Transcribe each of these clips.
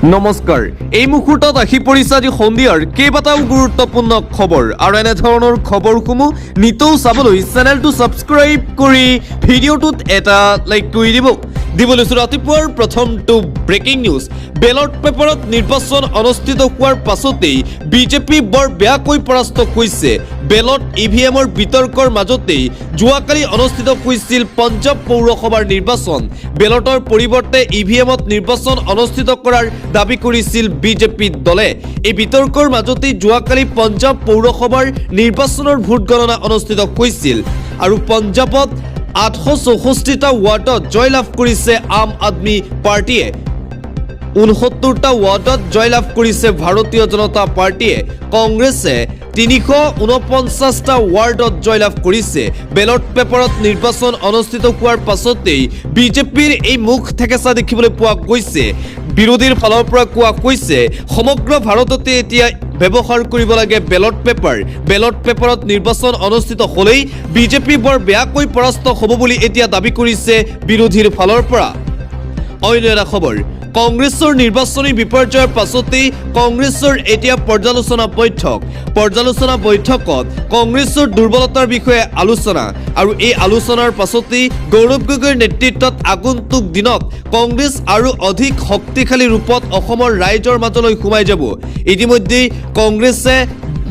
নমস্কাৰ এই মুহূৰ্তত আহি পৰিছে আজি সন্ধিয়াৰ কেইবাটাও গুৰুত্বপূৰ্ণ খবৰ আৰু এনে ধৰণৰ খবৰসমূহ নিতৌ চাবলৈ চেনেলটো ছাবস্ক্ৰাইব কৰি ভিডিঅ'টোত এটা লাইক কৰি দিব লৈছো ৰাতিপুৱাৰ প্ৰথমটো ব্ৰেকিং নিউজ বেলট পেপাৰত নিৰ্বাচন অনুষ্ঠিত হোৱাৰ পাছতেই বিজেপি বৰ বেয়াকৈ পৰাস্ত হৈছে বেলট ইভিএমৰ বিতৰ্কৰ মাজতেই যোৱাকালি অনুষ্ঠিত হৈছিল পঞ্জাৱ পৌৰসভাৰ নিৰ্বাচন বেলটৰ পৰিৱৰ্তে ইভিএমত নিৰ্বাচন অনুষ্ঠিত কৰাৰ দাবী কৰিছিল বিজেপি দলে এই বিতৰ্কৰ মাজতেই যোৱাকালি পঞ্জাৱ পৌৰসভাৰ নিৰ্বাচনৰ ভোট গণনা অনুষ্ঠিত হৈছিল আৰু পঞ্জাৱত 864টা ওয়াৰ্ডত জয়লাভ কৰিছে আম আদমি পাৰ্টিয়ে 69টা ওয়াৰ্ডত জয়লাভ কৰিছে ভাৰতীয় জনতা পাৰ্টিয়ে কংগ্ৰেছে 349টা ওয়াৰ্ডত জয়লাভ কৰিছে বেলট পেপাৰত নিৰ্বাচন অনুষ্ঠিত হোৱাৰ পাছতেই বিজেপিৰ এই মুখ থেকেচা দেখিবলৈ পোৱা গৈছে বিৰোধীৰ ফালৰ পৰা কোৱা হৈছে সমগ্ৰ ভাৰততে এতিয়া ব্যৱহাৰ কৰিব লাগে বেলট পেপাৰত নিৰ্বাচন অনুষ্ঠিত হ'লেই বিজেপি বৰ বেয়াকৈ পৰাস্ত হ'ব বুলি এতিয়া দাবী কৰিছে বিৰোধীৰ ফালৰ পৰা অন্য এটা খবৰ কংগ্ৰেছৰ নিৰ্বাচনী বিপৰ্যয়ৰ পাছতেই কংগ্ৰেছৰ এতিয়া পৰ্যালোচনা বৈঠকত কংগ্ৰেছৰ দুৰ্বলতাৰ বিষয়ে আলোচনা আৰু এই আলোচনাৰ পাছতেই গৌৰৱ গগৈৰ নেতৃত্বত আগন্তুক দিনত কংগ্ৰেছ আৰু অধিক শক্তিশালী ৰূপত অসমৰ ৰাইজৰ মাজলৈ সোমাই যাব ইতিমধ্যে কংগ্ৰেছে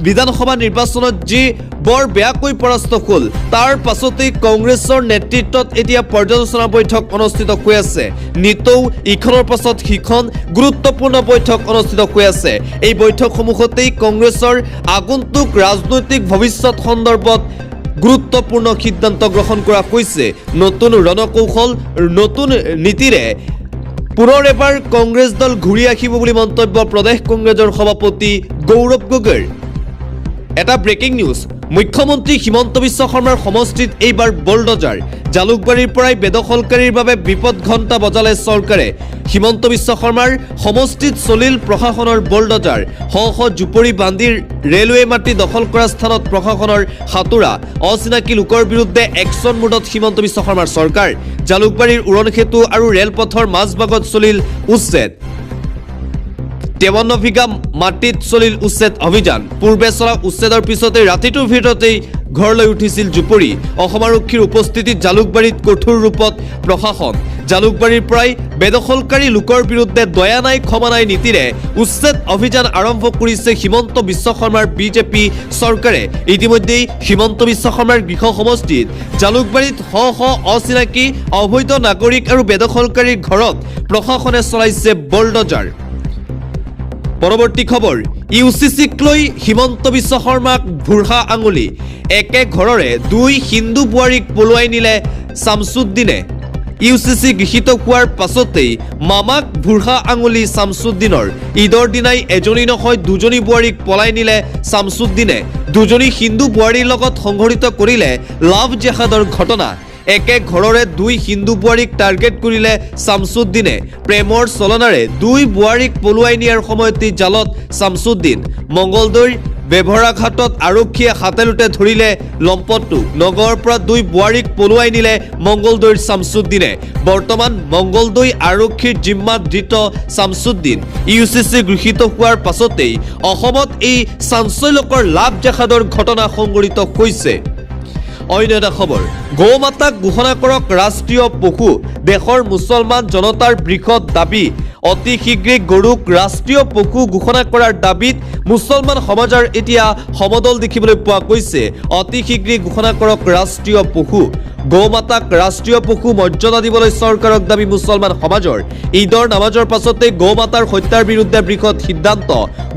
বিধানসভা নিৰ্বাচনত যি বৰ বেয়াকৈ পৰাস্ত হ'ল তাৰ পাছতেই কংগ্ৰেছৰ নেতৃত্বত এতিয়া পৰ্যালোচনা বৈঠক অনুষ্ঠিত হৈ আছে নিতৌ ইখনৰ পাছত সিখন গুৰুত্বপূৰ্ণ বৈঠক অনুষ্ঠিত হৈ আছে এই বৈঠকসমূহতেই কংগ্ৰেছৰ আগন্তুক ৰাজনৈতিক ভৱিষ্যত সন্দৰ্ভত গুৰুত্বপূৰ্ণ সিদ্ধান্ত গ্ৰহণ কৰা হৈছে নতুন ৰণকৌশল নতুন নীতিৰে পুনৰ এবাৰ কংগ্ৰেছ দল ঘূৰি আহিব বুলি মন্তব্য প্ৰদেশ কংগ্ৰেছৰ সভাপতি গৌৰৱ গগৈৰ এটা ব্ৰেকিং নিউজ মুখ্যমন্ত্ৰী হিমন্ত বিশ্ব শৰ্মাৰ সমষ্টিত এইবাৰ বলডজাৰ জালুকবাৰীৰ পৰাই বেদখলকাৰীৰ বাবে বিপদ ঘণ্টা বজালে চৰকাৰে হিমন্ত বিশ্ব শৰ্মাৰ সমষ্টিত চলিল প্ৰশাসনৰ বলডজাৰ শ জুপৰি বান্দিৰ ৰেলৱে মাটি দখল কৰা স্থানত প্ৰশাসনৰ হাতুৰা অচিনাকি লোকৰ বিৰুদ্ধে একশ্যন মোডত হিমন্ত বিশ্ব শৰ্মাৰ চৰকাৰ জালুকবাৰীৰ উৰণ সেতু আৰু ৰেলপথৰ মাজভাগত চলিল উচ্ছেদ 53 বিঘা মাটিত চলিল উচ্ছেদ অভিযান পূৰ্বে চলা উচ্ছেদৰ পিছতে ৰাতিটোৰ ভিতৰতেই ঘৰলৈ উঠিছিল জুপৰি অসম আৰক্ষীৰ উপস্থিতিত জালুকবাৰীত কঠোৰ ৰূপত প্ৰশাসন জালুকবাৰীৰ পৰাই বেদখলকাৰী লোকৰ বিৰুদ্ধে দয়া নাই ক্ষমা নাই নীতিৰে উচ্ছেদ অভিযান আৰম্ভ কৰিছে হিমন্ত বিশ্ব শৰ্মাৰ বিজেপি চৰকাৰে ইতিমধ্যেই হিমন্ত বিশ্ব শৰ্মাৰ গৃহ সমষ্টিত জালুকবাৰীত শ অচিনাকি অবৈধ নাগৰিক আৰু বেদখলকাৰীৰ ঘৰত প্ৰশাসনে চলাইছে বলডজাৰ পৰৱৰ্তী খবৰ ইউচিচিক লৈ হিমন্ত বিশ্ব শৰ্মাক ভুৰ্হা আঙুলি একে ঘৰৰে দুই হিন্দু বোৱাৰীক পলুৱাই নিলে শামছুদ্দিনে ইউচিচি গৃহীত হোৱাৰ পাছতেই মামাক ভুৰ্হা আঙুলি শামছুদ্দিনৰ ঈদৰ দিনাই এজনী নহয় দুজনী বোৱাৰীক পলাই নিলে শামছুদ্দিনে দুজনী হিন্দু বোৱাৰীৰ লগত সংঘটিত কৰিলে লাভ জেহাদৰ ঘটনা একে ঘৰৰে দুই হিন্দু বোৱাৰীক টাৰ্গেট কৰিলে শামছুদ্দিনে প্ৰেমৰ চলনাৰে দুই বোৱাৰীক পলুৱাই নিয়াৰ সময়তে জালত শামছুদ্দিন মংগলদৈৰ বেভৰাঘাটত আৰক্ষীয়ে হাতেলোতে ধৰিলে লম্পটটো নগৰৰ পৰা দুই বোৱাৰীক পলুৱাই নিলে মংগলদৈৰ শামছুদ্দিনে বৰ্তমান মংগলদৈ আৰক্ষীৰ জিম্মাত ধৃত শামছুদ্দিন ইউচিচি গৃহীত হোৱাৰ পাছতেই অসমত এই চাঞ্চল্যকৰ লাভ জেহাদৰ ঘটনা সংঘটিত হৈছে অন্য এটা খবৰ গৌ মাতাক ঘোষণা কৰক ৰাষ্ট্ৰীয় পশু দেশৰ মুছলমান জনতাৰ বৃহৎ দাবী অতি শীঘ্ৰে গৰুক ৰাষ্ট্ৰীয় পশু ঘোষণা কৰাৰ দাবীত মুছলমান সমাজৰ এতিয়া সমদল দেখিবলৈ পোৱা গৈছে অতি শীঘ্ৰে ঘোষণা কৰক ৰাষ্ট্ৰীয় পশু গৌ মাতাক ৰাষ্ট্ৰীয় পশু মৰ্যাদা দিবলৈ চৰকাৰক দাবী মুছলমান সমাজৰ ঈদৰ নামাজৰ পাছতে গৌ মাতাৰ হত্যাৰ বিৰুদ্ধে বৃহৎ সিদ্ধান্ত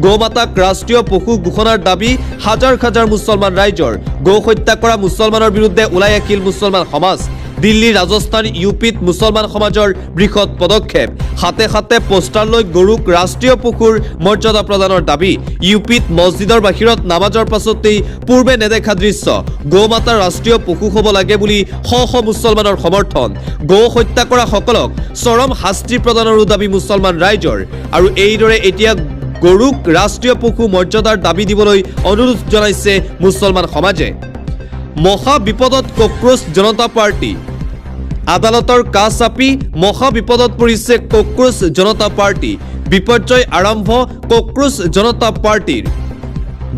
গৌ মাতাক ৰাষ্ট্ৰীয় পশু ঘোষণাৰ দাবী হাজাৰ হাজাৰ মুছলমান ৰাইজৰ গৌ হত্যা কৰা মুছলমানৰ বিৰুদ্ধে ওলাই আহিল মুছলমান সমাজ দিল্লী ৰাজস্থান ইউপিত মুছলমান সমাজৰ বৃহৎ পদক্ষেপ হাতে হাতে পোষ্টাৰ লৈ গৰুক ৰাষ্ট্ৰীয় পশুৰ মৰ্যাদা প্ৰদানৰ দাবী ইউপিত মছজিদৰ বাহিৰত নামাজৰ পাছতেই পূৰ্বে নেদেখা দৃশ্য গৌ মাতা ৰাষ্ট্ৰীয় পশু হ'ব লাগে বুলি শ মুছলমানৰ সমৰ্থন গৌ হত্যা কৰা সকলক চৰম শাস্তি প্ৰদানৰো দাবী মুছলমান ৰাইজৰ আৰু এইদৰে এতিয়া গৰুক ৰাষ্ট্ৰীয় পশু মৰ্যাদাৰ দাবী দিবলৈ অনুৰোধ জনাইছে মুছলমান সমাজে মহা বিপদত কক্ৰোচ জনতা পাৰ্টি আদালতৰ কাছ চাপি মহা বিপদত পৰিছে কক্ৰোচ জনতা পাৰ্টি বিপৰ্যয় আৰম্ভ কক্ৰোচ জনতা পাৰ্টিৰ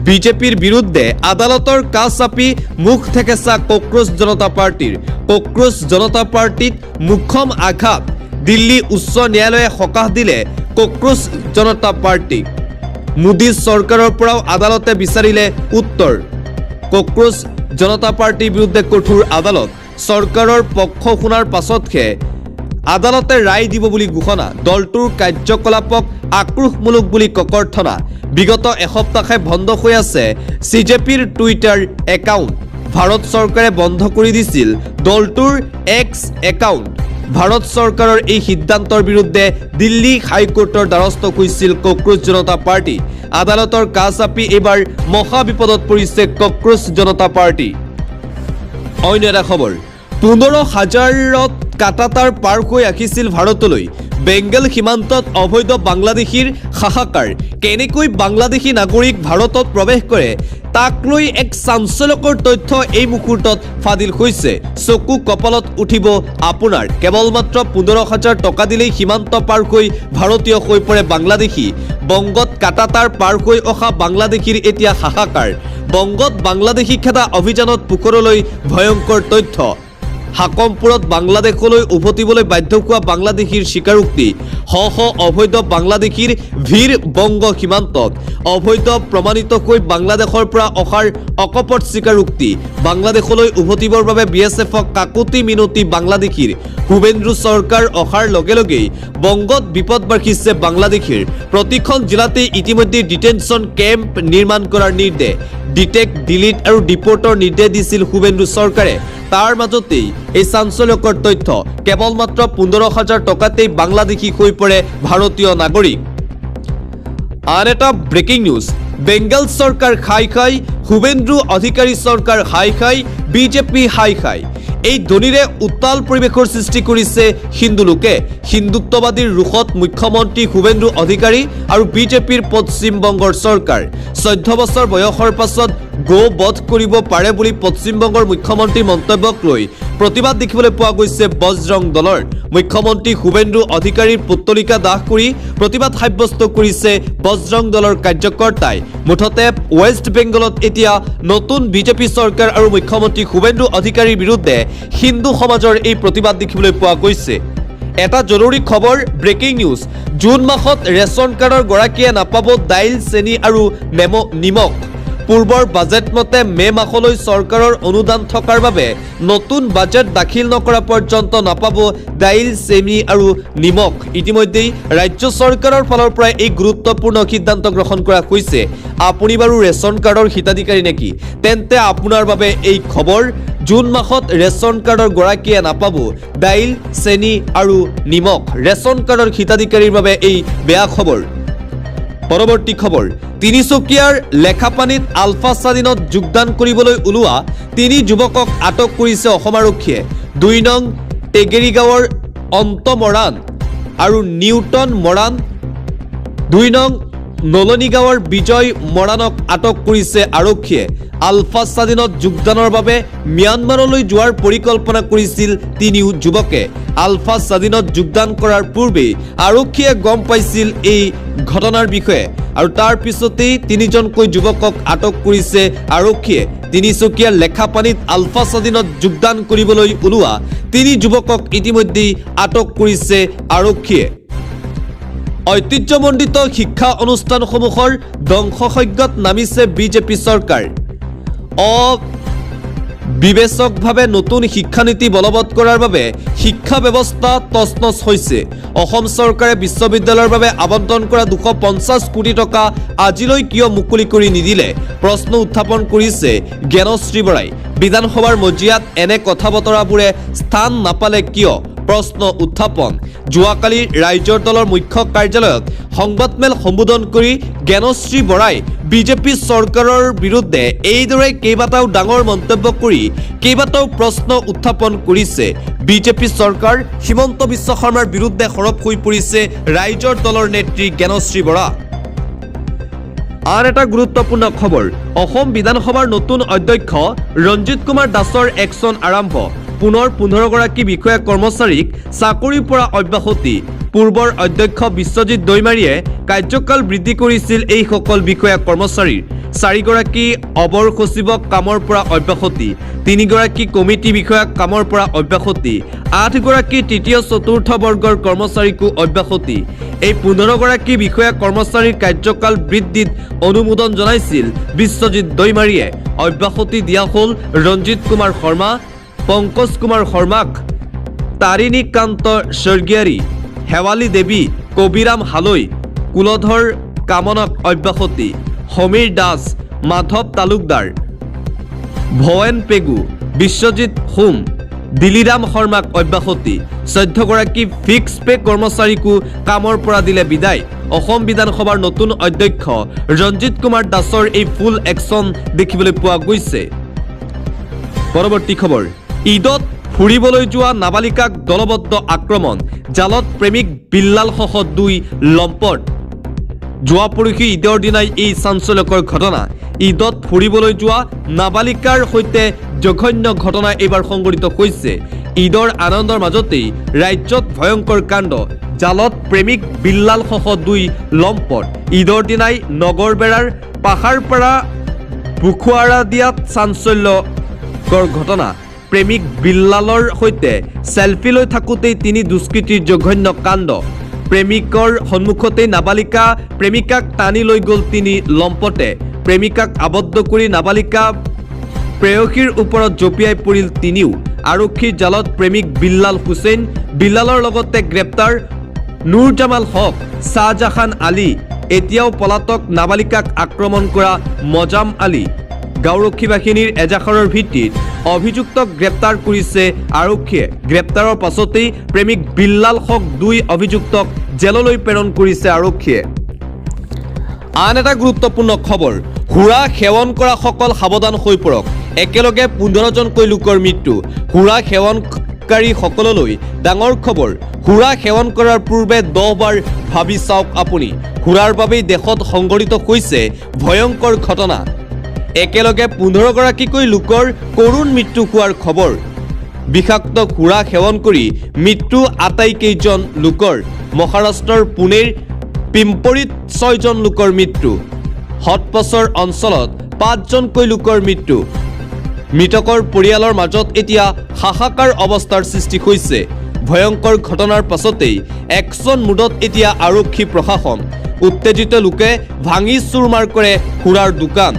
বিজেপিৰ বিৰুদ্ধে আদালতৰ কাষ চাপি মুখ থেকেচা কক্ৰোচ জনতা পাৰ্টিৰ কক্ৰোচ জনতা পাৰ্টিত মুখ্যম আঘাত দিল্লী উচ্চ ন্যায়ালয়ে সকাহ দিলে কক্ৰোচ জনতা পাৰ্টিক মোদী চৰকাৰৰ পৰাও আদালতে বিচাৰিলে উত্তৰ কক্ৰোচ জনতা পাৰ্টিৰ বিৰুদ্ধে কঠোৰ আদালত চৰকাৰৰ পক্ষ শুনাৰ পাছতহে আদালতে ৰায় দিব বুলি ঘোষণা দলটোৰ কাৰ্যকলাপক আক্ৰোশমূলক বুলি ককৰ্থনা বিগত এসপ্তাহে বন্ধ হৈ আছে সিজেপিৰ টুইটাৰ একাউণ্ট ভাৰত চৰকাৰে বন্ধ কৰি দিছিল দলটোৰ এক্স একাউণ্ট ভাৰত চৰকাৰৰ এই সিদ্ধান্তৰ বিৰুদ্ধে দিল্লী হাইকোৰ্টৰ দ্বাৰস্থ হৈছিল কক্ৰোচ জনতা পাৰ্টি আদালতৰ কাষ চাপি এইবাৰ মহা বিপদত পৰিছে কক্ৰোচ জনতা পাৰ্টি অন্য এটা খবৰ 15,000ত কাটাতাৰ পাৰ হৈ আহিছিল ভাৰতলৈ বেংগল সীমান্তত অবৈধ বাংলাদেশীৰ হাহাকাৰ কেনেকৈ বাংলাদেশী নাগৰিক ভাৰতত প্ৰৱেশ কৰে তাক লৈ এক চাঞ্চল্যকৰ তথ্য এই মুহূৰ্তত ফাদিল হৈছে চকু কপালত উঠিব আপোনাৰ কেৱল মাত্ৰ 15,000 টকা দিলেই সীমান্ত পাৰ হৈ ভাৰতীয় হৈ পৰে বাংলাদেশী বংগত কাটাতাৰ পাৰ হৈ অহা বাংলাদেশীৰ এতিয়া হাহাকাৰ বংগত বাংলাদেশী খেদা অভিযানত পোকৰলৈ ভয়ংকৰ তথ্য হাকমপুৰত বাংলাদেশলৈ উভতিবলৈ বাধ্য হোৱা বাংলাদেশীৰ স্বীকাৰোক্তি শ অবৈধ বাংলাদেশীৰ ভিৰ বংগ সীমান্তত অবৈধ প্ৰমাণিত হৈ বাংলাদেশৰ পৰা অহাৰ অকপট স্বীকাৰোক্তি বাংলাদেশলৈ উভতিবৰ বাবে বিএছএফক কাকুতি মিনতি বাংলাদেশীৰ শুভেন্দু চৰকাৰ অহাৰ লগে লগেই বংগত বিপদ বাঢ়িছে বাংলাদেশীৰ প্ৰতিখন জিলাতে ইতিমধ্যে ডিটেনশ্যন কেম্প নিৰ্মাণ কৰাৰ নিৰ্দেশ ডিটেক্ট ডিলিট আৰু ডিপোৰ্টৰ নিৰ্দেশ দিছিল শুভেন্দু চৰকাৰে তাৰ মাজতেই এই চাঞ্চল্যকৰ তথ্য কেৱল মাত্ৰ 15,000 টকাতেই বাংলাদেশী হৈ পৰে ভাৰতীয় নাগৰিক আন এটা ব্ৰেকিং নিউজ বেংগল চৰকাৰ খাই খাই শুভেন্দু অধিকাৰী চৰকাৰ হাই খাই বিজেপি হাই খাই এই ধ্বনিৰে উত্তাল পৰিৱেশৰ সৃষ্টি কৰিছে হিন্দু লোকে হিন্দুত্ববাদীৰ ৰুখত মুখ্যমন্ত্ৰী শুভেন্দু অধিকাৰী আৰু বিজেপিৰ পশ্চিম বংগৰ চৰকাৰ 14 বছৰ বয়সৰ পাছত গো বধ কৰিব পাৰে বুলি পশ্চিম বংগৰ মুখ্যমন্ত্ৰীৰ মন্তব্যক লৈ প্ৰতিবাদ দেখিবলৈ পোৱা গৈছে বজৰং দলৰ মুখ্যমন্ত্ৰী শুভেন্দু অধিকাৰীৰ পুতলিকা দাহ কৰি প্ৰতিবাদ সাব্যস্ত কৰিছে বজৰং দলৰ কাৰ্যকৰ্তাই মুঠতে ৱেষ্ট বেংগলত এতিয়া নতুন বিজেপি চৰকাৰ আৰু মুখ্যমন্ত্ৰী শুভেন্দু অধিকাৰীৰ বিৰুদ্ধে হিন্দু সমাজৰ এই প্ৰতিবাদ দেখিবলৈ পোৱা গৈছে এটা জৰুৰী খবৰ ব্ৰেকিং নিউজ জুন মাহত ৰেচন কাৰ্ডৰ গৰাকীয়ে নাপাব দাইল চেনি আৰু নিমখ পূৰ্বৰ বাজেট মতে মে মাহলৈ চৰকাৰৰ অনুদান থকাৰ বাবে নতুন বাজেট দাখিল নকৰা পৰ্যন্ত নাপাব দাইল চেনি আৰু নিমখ ইতিমধ্যেই ৰাজ্য চৰকাৰৰ ফালৰ পৰা এই গুৰুত্বপূৰ্ণ সিদ্ধান্ত গ্ৰহণ কৰা হৈছে আপুনি বাৰু ৰেচন কাৰ্ডৰ হিতাধিকাৰী নেকি তেন্তে আপোনাৰ বাবে এই খবৰ জুন মাহত ৰেচন কাৰ্ডৰ গৰাকীয়ে নাপাব দাইল চেনি আৰু নিমখ ৰেচন কাৰ্ডৰ হিতাধিকাৰীৰ বাবে এই বেয়া খবৰ পৰৱৰ্তী খবৰ তিনিচুকীয়াৰ লেখাপানীত আলফা স্বাধীনত যোগদান কৰিবলৈ ওলোৱা 3 যুৱকক আটক কৰিছে অসম আৰক্ষীয়ে 2 নং টেগেৰিগাঁৱৰ অন্ত মৰাণ আৰু নিউটন মৰাণ 2 নং নলনীগাঁৱৰ বিজয় মৰাণক আটক কৰিছে আৰক্ষীয়ে আলফা স্বাধীনত যোগদানৰ বাবে ম্যানমাৰলৈ যোৱাৰ পৰিকল্পনা কৰিছিল 3 যুৱকে আলফা স্বাধীনত যোগদান কৰাৰ পূৰ্বে আৰক্ষীয়ে গম পাইছিল এই ঘটনাৰ বিষয়ে আৰু তাৰ পিছতেই 3জনকৈ যুৱকক আটক কৰিছে আৰক্ষীয়ে তিনিচুকীয়াৰ লেখাপানীত আলফা স্বাধীনত যোগদান কৰিবলৈ ওলোৱা 3 যুৱকক ইতিমধ্যে আটক কৰিছে আৰক্ষীয়ে ঐতিহ্যমণ্ডিত শিক্ষা অনুষ্ঠানসমূহৰ ধ্বংসযজ্ঞত নামিছে বিজেপি চৰকাৰ বিবেচকভাৱে নতুন শিক্ষানীতি বলবৎ কৰাৰ বাবে শিক্ষা ব্যৱস্থা তছনছ হৈছে অসম চৰকাৰে বিশ্ববিদ্যালয়ৰ বাবে আবণ্টন কৰা 250 কোটি টকা আজিলৈ কিয় মুকলি কৰি নিদিলে প্ৰশ্ন উত্থাপন কৰিছে জ্ঞানশ্ৰী বৰাই বিধানসভাৰ মজিয়াত এনে কথা বতৰাবোৰে স্থান নাপালে কিয় প্ৰশ্ন উত্থাপন যোৱাকালি ৰাজ্যৰ দলৰ মুখ্য কাৰ্যালয়ত সংবাদমেল সম্বোধন কৰি জ্ঞানশ্ৰী বৰাই বিজেপি চৰকাৰৰ বিৰুদ্ধে এইদৰে কেইবাটাও ডাঙৰ মন্তব্য কৰি কেইবাটাও প্ৰশ্ন উত্থাপন কৰিছে বিজেপি চৰকাৰ হিমন্ত বিশ্ব শৰ্মাৰ বিৰুদ্ধে সৰব হৈ পৰিছে ৰাজ্যৰ দলৰ নেত্ৰী জ্ঞানশ্ৰী বৰা আন এটা গুৰুত্বপূৰ্ণ খবৰ অসম বিধানসভাৰ নতুন অধ্যক্ষ ৰঞ্জিত কুমাৰ দাসৰ একশ্যন আৰম্ভ পুনৰ 15 গৰাকী বিষয়া কৰ্মচাৰীক চাকৰিৰ পৰা অব্যাহতি পূৰ্বৰ অধ্যক্ষ বিশ্বজিৎ দৈমাৰীয়ে কাৰ্যকাল বৃদ্ধি কৰিছিল এইসকল বিষয়া কৰ্মচাৰীৰ। 4 গৰাকী অবৰ সচিবক কামৰ পৰা অব্যাহতি, 3 গৰাকী কমিটি বিষয়াক কামৰ পৰা অব্যাহতি, 8 গৰাকী তৃতীয় চতুৰ্থ বৰ্গৰ কৰ্মচাৰীকো অব্যাহতি। এই 15 গৰাকী বিষয়া কৰ্মচাৰীৰ কাৰ্যকাল বৃদ্ধিত অনুমোদন জনাইছিল বিশ্বজিৎ দৈমাৰীয়ে। অব্যাহতি দিয়া হ'ল ৰঞ্জিত কুমাৰ শৰ্মা, পংকজ কুমাৰ শৰ্মাক, তাৰিণীকান্ত স্বৰ্গীয়াৰী, শেৱালী দেৱী, কবিৰাম হালৈ, কুলধৰ কামনক অব্যাহতি, সমীৰ দাস, মাধৱ তালুকদাৰ, ভৱেন পেগু, বিশ্বজিৎ হোম, দিলিৰাম শৰ্মাক অব্যাহতি। 14 গৰাকী ফিক্স পে কৰ্মচাৰীকো কামৰ পৰা দিলে বিদায়। অসম বিধানসভাৰ নতুন অধ্যক্ষ ৰঞ্জিত কুমাৰ দাসৰ এই ফুল একশ্যন দেখিবলৈ পোৱা গৈছে। পৰৱৰ্তী খবৰ, ঈদত ফুৰিবলৈ যোৱা নাবালিকাক দলবদ্ধ আক্ৰমণ, জালত প্ৰেমিক বিল্লালসহ 2 লম্পট। যোৱা পৰহি ঈদৰ দিনাই এই চাঞ্চল্যকৰ ঘটনা। ঈদত ফুৰিবলৈ যোৱা নাবালিকাৰ সৈতে জঘন্য ঘটনা এইবাৰ সংঘটিত হৈছে। ঈদৰ আনন্দৰ মাজতেই ৰাজ্যত ভয়ংকৰ কাণ্ড, জালত প্ৰেমিক বিল্লালসহ 2 লম্পট। ঈদৰ দিনাই নগৰবেৰাৰ পাহাৰপাৰা বুখুৱাৰাদিয়াত চাঞ্চল্যকৰ ঘটনা। প্ৰেমিক বিল্লালৰ সৈতে চেলফি লৈ থাকোঁতেই 3 দুষ্কৃতীৰ জঘন্য কাণ্ড। প্ৰেমিকৰ সন্মুখতেই নাবালিকা প্ৰেমিকাক টানি লৈ গ'ল 3 লম্পটে। প্ৰেমিকাক আবদ্ধ কৰি নাবালিকা প্ৰেয়সীৰ ওপৰত জঁপিয়াই পৰিল 3ও। আৰক্ষীৰ জালত প্ৰেমিক বিল্লাল হুছেইন, বিল্লালৰ লগতে গ্ৰেপ্তাৰ নুৰজামাল হক, শ্বাহজাহান আলী, এতিয়াও পলাতক নাবালিকাক আক্ৰমণ কৰা মজাম আলী। গাঁওৰক্ষী বাহিনীৰ এজাহাৰৰ ভিত্তিত অভিযুক্তক গ্ৰেপ্তাৰ কৰিছে আৰক্ষীয়ে। গ্ৰেপ্তাৰৰ পাছতেই প্ৰেমিক বিল্লালসহ 2 অভিযুক্তক জেললৈ প্ৰেৰণ কৰিছে আৰক্ষীয়ে। আন এটা গুৰুত্বপূৰ্ণ খবৰ, সুৰা সেৱন কৰাসকল সাৱধান হৈ পৰক। একেলগে 15জনকৈ লোকৰ মৃত্যু। সুৰা সেৱনকাৰীসকললৈ ডাঙৰ খবৰ, সুৰা সেৱন কৰাৰ পূৰ্বে 10 বাৰ ভাবি চাওক আপুনি। সুৰাৰ বাবেই দেশত সংঘটিত হৈছে ভয়ংকৰ ঘটনা। একেলগে 15 গৰাকীকৈ লোকৰ কৰুণ মৃত্যু হোৱাৰ খবৰ। বিষাক্ত সুৰা সেৱন কৰি মৃত্যু আটাইকেইজন লোকৰ। মহাৰাষ্ট্ৰৰ পুনেৰ পিম্পৰিত 6জন লোকৰ মৃত্যু। হটপছৰ অঞ্চলত 5জনকৈ লোকৰ মৃত্যু। মৃতকৰ পৰিয়ালৰ মাজত এতিয়া হাহাকাৰ অৱস্থাৰ সৃষ্টি হৈছে। ভয়ংকৰ ঘটনাৰ পাছতেই একশ্যন মুডত এতিয়া আৰক্ষী প্ৰশাসন। উত্তেজিত লোকে ভাঙি চুৰমাৰ কৰে সুৰাৰ দোকান।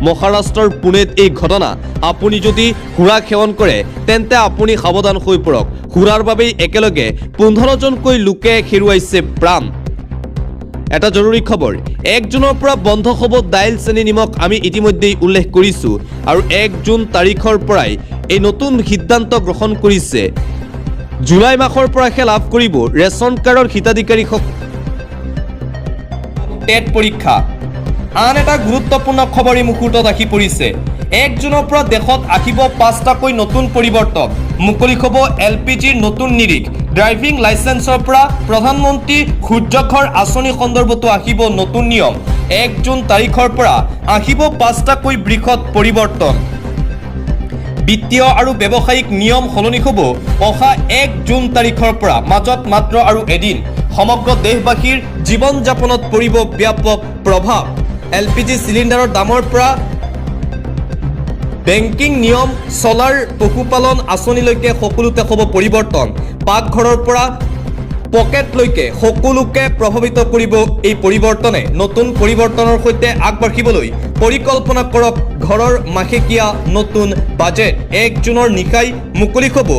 মহাৰাষ্ট্ৰৰ পুনেত এই ঘটনা। আপুনি যদি সুৰা সেৱন কৰে তেন্তে আপুনি সাৱধান হৈ পৰক। সুৰাৰ বাবেই একেলগে 15জনকৈ লোকে হেৰুৱাইছে প্ৰাণ। এটা জৰুৰী খবৰ, 1 জুনৰ পৰা বন্ধ হ'ব দাইল, চেনি, নিমখ। আমি ইতিমধ্যেই উল্লেখ কৰিছোঁ আৰু 1 জুন তাৰিখৰ পৰাই এই নতুন সিদ্ধান্ত গ্ৰহণ কৰিছে। জুলাই মাহৰ পৰাহে লাভ কৰিব ৰেচন কাৰ্ডৰ হিতাধিকাৰীসকল টেট পৰীক্ষা। আন এটা গুৰুত্বপূৰ্ণ খবৰ এই মুহূৰ্তত আহি পৰিছে। 1 জুনৰ পৰা দেশত আহিব 5টাকৈ নতুন পৰিৱৰ্তন। মুকলি হ'ব LPGৰ নতুন নিৰিখ। ড্ৰাইভিং লাইচেন্সৰ পৰা প্ৰধানমন্ত্ৰী সূৰ্যঘৰ আঁচনি সন্দৰ্ভতো আহিব নতুন নিয়ম। 1 জুন তাৰিখৰ পৰা আহিব 5টাকৈ বৃহৎ পৰিৱৰ্তন। বিত্তীয় আৰু ব্যৱসায়িক নিয়ম সলনি হ'ব অহা 1 জুন তাৰিখৰ পৰা। মাজত মাত্ৰ আৰু এদিন সমগ্ৰ দেশবাসীৰ জীৱন যাপনত পৰিব ব্যাপক প্ৰভাৱ। LPG চিলিণ্ডাৰৰ দামৰ পৰা বেংকিং নিয়ম, চলাৰ, পশুপালন আঁচনিলৈকে সকলোতে হ'ব পৰিৱৰ্তন। পাকঘৰৰ পৰা পকেটলৈকে সকলোকে প্ৰভাৱিত কৰিব এই পৰিৱৰ্তনে। নতুন পৰিৱৰ্তনৰ সৈতে আগবাঢ়িবলৈ পৰিকল্পনা কৰক ঘৰৰ মাহেকীয়া নতুন বাজেট। 1 জুনৰ নিশাই মুকলি হ'ব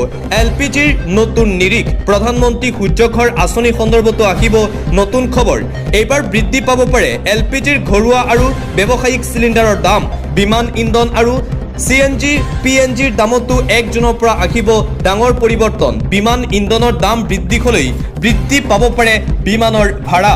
LPGৰ নতুন নিৰিখ। প্ৰধানমন্ত্ৰী সূৰ্যঘৰ আঁচনি সন্দৰ্ভতো আহিব নতুন খবৰ। এইবাৰ বৃদ্ধি পাব পাৰে LPGৰ ঘৰুৱা আৰু ব্যৱসায়িক চিলিণ্ডাৰৰ দাম। বিমান ইন্ধন আৰু CNG, PNGৰ দামতো 1 জুনৰ পৰা আহিব ডাঙৰ পৰিৱৰ্তন। বিমান ইন্ধনৰ দাম বৃদ্ধি হ'লেই বৃদ্ধি পাব পাৰে বিমানৰ ভাড়া।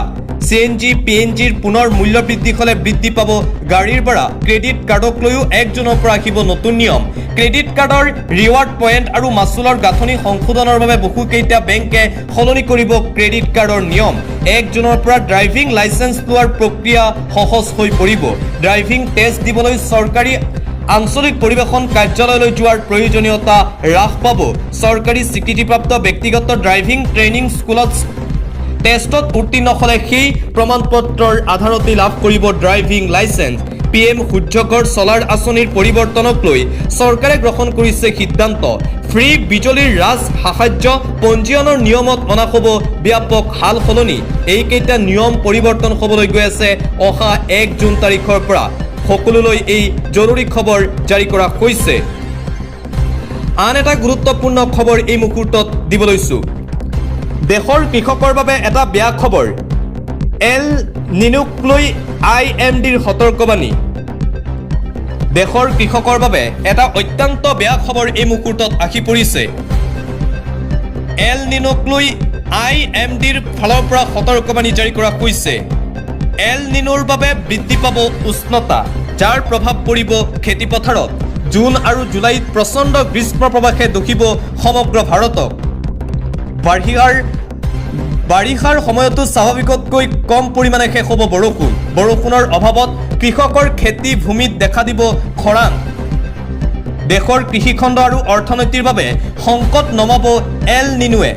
CNG, PNGৰ পুনৰ মূল্য বৃদ্ধি হ'লে বৃদ্ধি পাব গাড়ীৰ ভাড়া। ক্ৰেডিট কাৰ্ডক লৈও 1 জুনৰ পৰা আহিব নতুন নিয়ম। ক্ৰেডিট কাৰ্ডৰ ৰিৱাৰ্ড পইণ্ট আৰু মাচুলৰ গাঁথনি সংশোধনৰ বাবে বহুকেইটা বেংকে সলনি কৰিব ক্ৰেডিট কাৰ্ডৰ নিয়ম। 1 জুনৰ পৰা ড্ৰাইভিং লাইচেন্স লোৱাৰ প্ৰক্ৰিয়া সহজ হৈ পৰিব। ড্ৰাইভিং টেষ্ট দিবলৈ চৰকাৰী আঞ্চলিক পৰিৱেশন কাৰ্যালয়লৈ যোৱাৰ প্ৰয়োজনীয়তা হ্ৰাস পাব। চৰকাৰী স্বীকৃতিপ্ৰাপ্ত ব্যক্তিগত ড্ৰাইভিং ট্ৰেইনিং স্কুলত টেষ্টত উত্তীৰ্ণ হ'লে সেই প্ৰমাণপত্ৰৰ আধাৰতে লাভ কৰিব ড্ৰাইভিং লাইচেন্স। PM সূৰ্যঘৰ চলাৰ আঁচনিৰ পৰিৱৰ্তনক লৈ চৰকাৰে গ্ৰহণ কৰিছে সিদ্ধান্ত। ফ্ৰী বিজুলীৰ ৰাজ সাহায্য পঞ্জীয়নৰ নিয়মত অনা হ'ব ব্যাপক সাল সলনি। এইকেইটা নিয়ম পৰিৱৰ্তন হ'বলৈ গৈ আছে অহা 1 জুন তাৰিখৰ পৰা। সকলোলৈ এই জৰুৰী খবৰ জাৰি কৰা হৈছে। আন এটা গুৰুত্বপূৰ্ণ খবৰ এই মুহূৰ্তত দিব লৈছোঁ। দেশৰ কৃষকৰ বাবে এটা বেয়া খবৰ। এল নিনোক লৈ IMDৰ সতৰ্কবাণী। দেশৰ কৃষকৰ বাবে এটা অত্যন্ত বেয়া খবৰ এই মুহূৰ্তত আহি পৰিছে। এল নিনোক লৈ IMDৰ ফালৰ পৰা সতৰ্কবাণী জাৰি কৰা হৈছে। এল নিনোৰ বাবে বৃদ্ধি পাব উষ্ণতা, যাৰ প্ৰভাৱ পৰিব খেতিপথাৰত। জুন আৰু জুলাইত প্ৰচণ্ড গ্ৰীষ্ম প্ৰৱাহে দহিব সমগ্ৰ ভাৰতক। বাৰিষাৰ সময়তো স্বাভাৱিকতকৈ কম পৰিমাণে শেষ হ'ব বৰষুণ। বৰষুণৰ অভাৱত কৃষকৰ খেতি ভূমিত দেখা দিব খৰাং। দেশৰ কৃষিখণ্ড আৰু অৰ্থনীতিৰ বাবে সংকট নমাব এল নিনোৱে।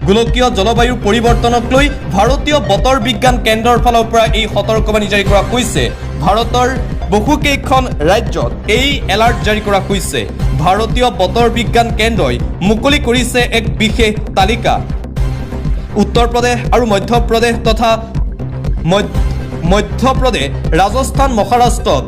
গোলকীয় জলবায়ু পৰিৱৰ্তনক লৈ ভাৰতীয় বতৰ বিজ্ঞান কেন্দ্ৰৰ ফালৰ পৰা এই সতৰ্কবাণী জাৰি কৰা হৈছে। ভাৰতৰ বহুকেইখন ৰাজ্যত এই এলাৰ্ট জাৰি কৰা হৈছে। ভাৰতীয় বতৰ বিজ্ঞান কেন্দ্ৰই মুকলি কৰিছে এক বিশেষ তালিকা। উত্তৰ প্ৰদেশ আৰু মধ্যপ্ৰদেশ তথা মধ্যপ্ৰদেশ, ৰাজস্থান, মহাৰাষ্ট্ৰত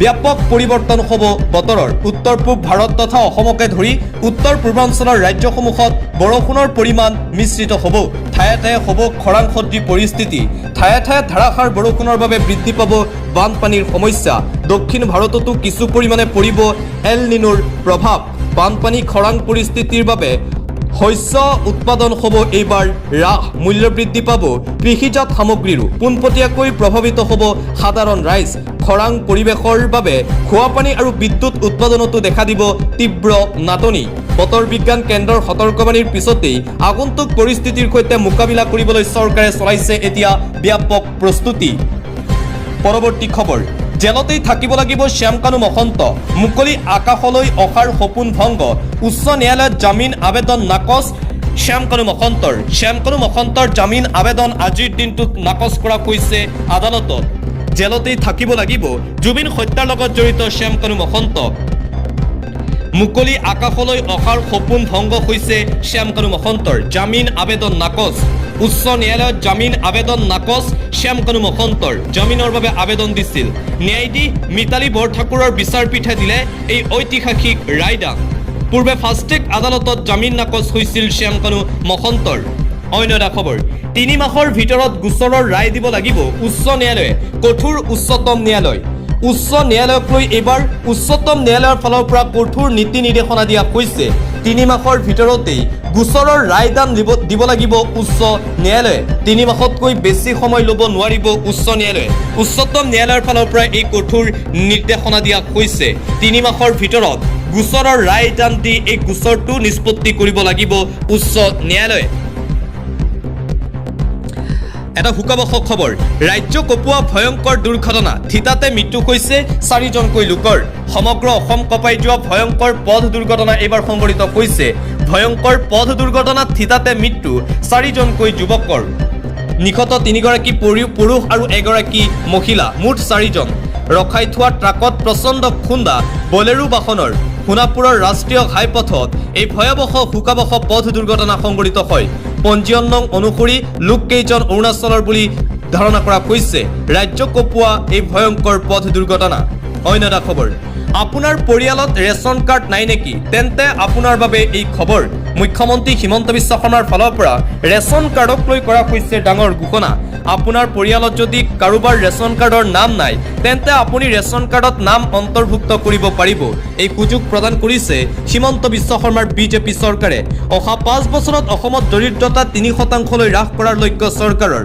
ব্যাপক পৰিৱৰ্তন হ'ব বতৰৰ। উত্তৰ পূব ভাৰত তথা অসমকে ধৰি উত্তৰ পূৰ্বাঞ্চলৰ ৰাজ্যসমূহত বৰষুণৰ পৰিমাণ মিশ্ৰিত হ'ব। ঠায়ে ঠায়ে হ'ব খৰাং সদৃশ পৰিস্থিতি। ঠায়ে ঠায়ে ধাৰাসাৰ বৰষুণৰ বাবে বৃদ্ধি পাব বানপানীৰ সমস্যা। দক্ষিণ ভাৰততো কিছু পৰিমাণে পৰিব এল নিনোৰ প্ৰভাৱ। বানপানী খৰাং পৰিস্থিতিৰ বাবে শস্য উৎপাদন হ'ব এইবাৰ হ্ৰাস। মূল্য বৃদ্ধি পাব কৃষিজাত সামগ্ৰীৰো। পোনপটীয়াকৈ প্ৰভাৱিত হ'ব সাধাৰণ ৰাইজ। খৰাং পৰিৱেশৰ বাবে খোৱাপানী আৰু বিদ্যুৎ উৎপাদনতো দেখা দিব তীব্ৰ নাটনি। বতৰ বিজ্ঞান কেন্দ্ৰৰ সতৰ্কবাণীৰ পিছতেই আগন্তুক পৰিস্থিতিৰ সৈতে মোকাবিলা কৰিবলৈ চৰকাৰে চলাইছে এতিয়া ব্যাপক প্ৰস্তুতি। পৰৱৰ্তী খবৰ। জেলতেই থাকিব লাগিব শ্যামকানু মহন্ত। মুকলি আকাশলৈ অহাৰ সপোন ভংগ। উচ্চ ন্যায়ালয়ত জামিন আবেদন নাকচ শ্যামকানু মহন্তৰ। শ্যামকানু মহন্তৰ জামিন আবেদন আজিৰ দিনটোত নাকচ কৰা হৈছে আদালতত। জেলতেই থাকিব লাগিব। জুবিন হত্যাৰ লগত জড়িত শ্যামকানু মহন্ত। মুকলি আকাশলৈ অহাৰ সপোন ভংগ হৈছে শ্যামকানু মহন্তৰ। জামিন আবেদন নাকচ। উচ্চ ন্যায়ালয়ত জামিন আবেদন নাকচ শ্যামকানু মহন্তৰ। জামিনৰ বাবে আবেদন দিছিল। ন্যায়াধীশ মিতালী বৰঠাকুৰৰ বিচাৰপীঠে দিলে এই ঐতিহাসিক ৰায়দান। পূৰ্বে ফাষ্টেগ আদালতত জামিন নাকচ হৈছিল শ্যামকানু মহন্তৰ। অন্য এটা খবৰ। 3 মাহৰ ভিতৰত গোচৰৰ ৰায় দিব লাগিব উচ্চ ন্যায়ালয়ে। কঠোৰ উচ্চতম ন্যায়ালয়। উচ্চ ন্যায়ালয়ক লৈ এইবাৰ উচ্চতম ন্যায়ালয়ৰ ফালৰ পৰা কঠোৰ নীতি নিৰ্দেশনা দিয়া হৈছে। 3 মাহৰ ভিতৰতেই গোচৰৰ ৰায়দান দিব লাগিব উচ্চ ন্যায়ালয়ে। 3 মাহতকৈ বেছি সময় ল'ব নোৱাৰিব উচ্চ ন্যায়ালয়ে। উচ্চতম ন্যায়ালয়ৰ ফালৰ পৰা এই কঠোৰ নিৰ্দেশনা দিয়া হৈছে। 3 মাহৰ ভিতৰত গোচৰৰ ৰায়দান দি এই গোচৰটো নিষ্পত্তি কৰিব লাগিব উচ্চ ন্যায়ালয়ে। এটা শোকাবহ খবৰ। ৰাজ্য কঁপোৱা ভয়ংকৰ দুৰ্ঘটনা। থিতাতে মৃত্যু হৈছে 4জনকৈ লোকৰ। সমগ্ৰ অসম কঁপাই যোৱা ভয়ংকৰ পথ দুৰ্ঘটনা এইবাৰ সংঘটিত হৈছে। ভয়ংকৰ পথ দুৰ্ঘটনাত থিতাতে মৃত্যু 4জনকৈ যুৱকৰ। নিহত 3গৰাকী পুৰুষ আৰু 1গৰাকী মহিলা, মুঠ 4জন। ৰখাই থোৱা ট্ৰাকত প্ৰচণ্ড খুন্দা বলেৰো বাহনৰ। সোণাপুৰৰ ৰাষ্ট্ৰীয় ঘাইপথত এই ভয়াৱহ শোকাবহ পথ দুৰ্ঘটনা সংঘটিত হয়। পঞ্জীয়ন নং অনুসৰি লোককেইজন অৰুণাচলৰ বুলি ধাৰণা কৰা হৈছে। ৰাজ্য কঁপোৱা এই ভয়ংকৰ পথ দুৰ্ঘটনা। অন্য এটা খবৰ। আপোনাৰ পৰিয়ালত ৰেচন কাৰ্ড নাই নেকি? তেন্তে আপোনাৰ বাবে এই খবৰ। মুখ্যমন্ত্ৰী হিমন্ত বিশ্ব শৰ্মাৰ ফালৰ পৰা ৰেচন কাৰ্ডক লৈ কৰা হৈছে ডাঙৰ ঘোষণা। আপোনাৰ পৰিয়ালত যদি কাৰোবাৰ ৰেচন কাৰ্ডৰ নাম নাই তেন্তে আপুনি ৰেচন কাৰ্ডত নাম অন্তৰ্ভুক্ত কৰিব পাৰিব। এই সুযোগ প্ৰদান কৰিছে হিমন্ত বিশ্ব শৰ্মাৰ বিজেপি চৰকাৰে। অহা 5 বছৰত অসমত দৰিদ্ৰতা 3% হ্ৰাস কৰাৰ লক্ষ্য চৰকাৰৰ।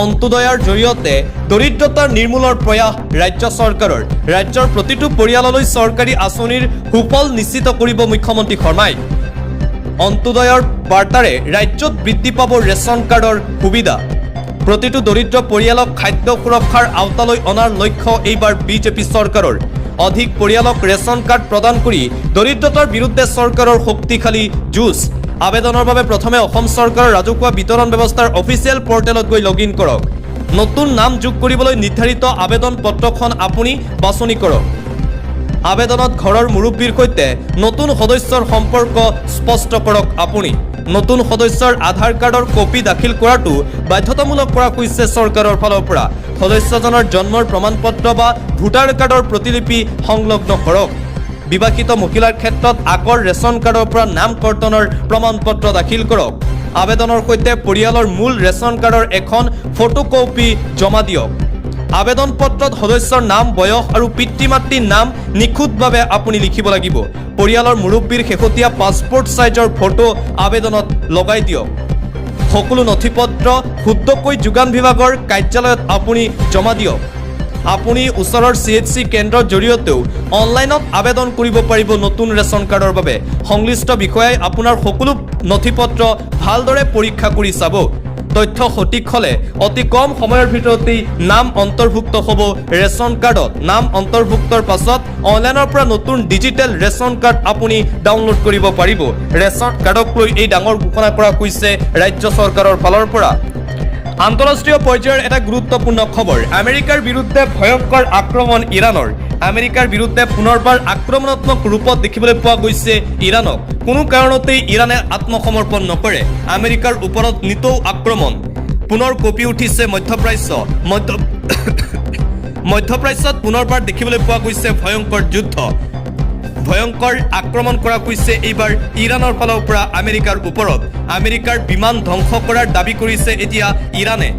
অন্তোদয়ৰ জৰিয়তে দৰিদ্ৰতাৰ নিৰ্মূলৰ প্ৰয়াস ৰাজ্য চৰকাৰৰ। ৰাজ্যৰ প্ৰতিটো পৰিয়াললৈ চৰকাৰী আঁচনিৰ সুফল নিশ্চিত কৰিব মুখ্যমন্ত্ৰী শৰ্মাই। অন্তোদয়ৰ বাৰ্তাৰে ৰাজ্যত বৃদ্ধি পাব ৰেচন কাৰ্ডৰ সুবিধা। প্ৰতিটো দৰিদ্ৰ পৰিয়ালক খাদ্য সুৰক্ষাৰ আওতালৈ অনাৰ লক্ষ্য এইবাৰ বিজেপি চৰকাৰৰ। অধিক পৰিয়ালক ৰেচন কাৰ্ড প্ৰদান কৰি দৰিদ্ৰতাৰ বিৰুদ্ধে চৰকাৰৰ শক্তিশালী যুঁজ। আবেদনৰ বাবে প্ৰথমে অসম চৰকাৰৰ ৰাজহুৱা বিতৰণ ব্যৱস্থাৰ অফিচিয়েল পৰ্টেলত গৈ লগ ইন কৰক। নতুন নাম যোগ কৰিবলৈ নিৰ্ধাৰিত আবেদন পত্ৰখন আপুনি বাছনি কৰক। আবেদনত ঘৰৰ মুৰব্বীৰ সৈতে নতুন সদস্যৰ সম্পৰ্ক স্পষ্ট কৰক। আপুনি নতুন সদস্যৰ আধাৰ কাৰ্ডৰ কপি দাখিল কৰাটো বাধ্যতামূলক কৰা হৈছে চৰকাৰৰ ফালৰ পৰা। সদস্যজনৰ জন্মৰ প্ৰমাণপত্ৰ বা ভোটাৰ কাৰ্ডৰ প্ৰতিলিপি সংলগ্ন কৰক। বিবাহিত মহিলাৰ ক্ষেত্ৰত আগৰ ৰেচন কাৰ্ডৰ পৰা নাম কৰ্তনৰ প্ৰমাণপত্ৰ দাখিল কৰক। আবেদনৰ সৈতে পৰিয়ালৰ মূল ৰেচন কাৰ্ডৰ এখন ফটোকপি জমা দিয়ক। আবেদন পত্ৰত সদস্যৰ নাম, বয়স আৰু পিতৃ মাতৃৰ নাম নিখুঁতভাৱে আপুনি লিখিব লাগিব। পৰিয়ালৰ মুৰব্বীৰ শেহতীয়া পাছপোৰ্ট সাইজৰ ফটো আবেদনত লগাই দিয়ক। সকলো নথিপত্ৰ শুদ্ধকৈ যোগান বিভাগৰ কাৰ্যালয়ত আপুনি জমা দিয়ক। আপুনি ওচৰৰ CHC কেন্দ্ৰৰ জৰিয়তেও অনলাইনত আবেদন কৰিব পাৰিব নতুন ৰেচন কাৰ্ডৰ বাবে। সংশ্লিষ্ট বিষয়াই আপোনাৰ সকলো নথিপত্ৰ ভালদৰে পৰীক্ষা কৰি চাব। তথ্য সঠিক হ'লে অতি কম সময়ৰ ভিতৰতেই নাম অন্তৰ্ভুক্ত হ'ব ৰেচন কাৰ্ডত। নাম অন্তৰ্ভুক্তৰ পাছত অনলাইনৰ পৰা নতুন ডিজিটেল ৰেচন কাৰ্ড আপুনি ডাউনলোড কৰিব পাৰিব। ৰেচন কাৰ্ডক লৈ এই ডাঙৰ ঘোষণা কৰা হৈছে ৰাজ্য চৰকাৰৰ ফালৰ পৰা। আন্তঃৰাষ্ট্ৰীয় পৰ্যায়ৰ এটা গুৰুত্বপূৰ্ণ খবৰ। আমেৰিকাৰ বিৰুদ্ধে ভয়ংকৰ আক্ৰমণ ইৰাণৰ। আমেৰিকাৰ বিৰুদ্ধে পুনৰবাৰ আক্ৰমণাত্মক ৰূপত দেখিবলৈ পোৱা গৈছে ইৰাণক। কোনো কাৰণতেই ইৰাণে আত্মসমৰ্পণ নকৰে। আমেৰিকাৰ ওপৰত নিতৌ আক্ৰমণ। পুনৰ কঁপি উঠিছে মধ্যপ্ৰাচ্য। মধ্যপ্ৰাচ্যত পুনৰবাৰ দেখিবলৈ পোৱা গৈছে ভয়ংকৰ যুদ্ধ। ভয়ংকৰ আক্ৰমণ কৰা হৈছে এইবাৰ ইৰাণৰ ফালৰ পৰা আমেৰিকাৰ ওপৰত। আমেৰিকাৰ বিমান ধ্বংস কৰাৰ দাবী কৰিছে এতিয়া ইৰাণে।